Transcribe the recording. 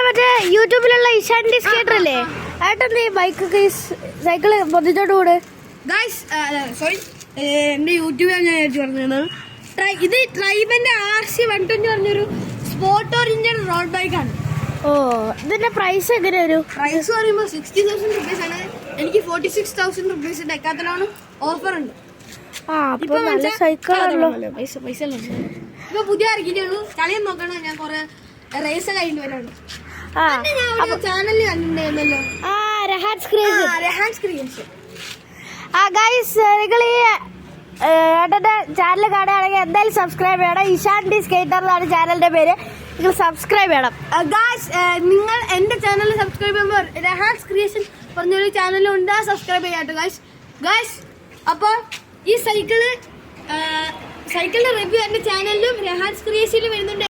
മറ്റേ യൂട്യൂബിലുള്ള ഇഷാന്റെ സ്കേറ്റർ അല്ലേ ഏട്ടൻ ബൈക്കൊക്കെ സൈക്കിള് പൊതിച്ചോട്ട് കൂടെ സോറി എന്റെ യൂട്യൂബിലാണ് ഞാൻ വിചാരിച്ചു പറഞ്ഞത്. ഇത് ട്രൈബന്റെ RC120 പറഞ്ഞൊരു സ്പോർട്ട് ഓറിയന്റഡ് റോഡ് ബൈക്കാണ്. ഓ ഇതിന്റെ പ്രൈസ് എങ്ങനെ വരും? പ്രൈസ് പറയുമ്പോൾ 60,000 റുപ്പീസ് ആണ്. എനിക്ക് 46,000 റുപ്പീസ് ഡെക്കാത്തലോണ് ഓഫർ ഉണ്ട്. നല്ല സൈക്കിളാണല്ലോ. പൈസ ഇപ്പൊ പുതിയ ഇറക്കിയിട്ടുള്ളൂ. കളിയും നോക്കണം. ഞാൻ കൊറേ റേസ് കഴിഞ്ഞിട്ട് വരുന്നുണ്ട്. ഞാൻ ചാനലിൽ കണ്ടിട്ടുണ്ടായിരുന്നല്ലോ, റെഹാൻസ് ക്രിയേഷൻ. നിങ്ങൾ ഈ ഏട്ടന്റെ ചാനൽ കാണുകയാണെങ്കിൽ എന്തായാലും സബ്സ്ക്രൈബ് ചെയ്യണം. ഇഷാന്റി സ്കേറ്ററിലാണ് ചാനലിന്റെ പേര്. നിങ്ങൾ സബ്സ്ക്രൈബ് ചെയ്യണം. നിങ്ങൾ എന്റെ ചാനൽ സബ്സ്ക്രൈബ് ചെയ്യുമ്പോൾ റെഹാൻസ് ക്രിയേഷൻ പറഞ്ഞൊരു ചാനലുണ്ട്, സബ്സ്ക്രൈബ് ചെയ്യാട്ടോ ഗായ്സ്. അപ്പോൾ ഈ സൈക്കിളിന്റെ റിവ്യൂ എന്റെ ചാനലിലും റെഹാൻസ് ക്രിയേഷനിലും വരുന്നുണ്ട്.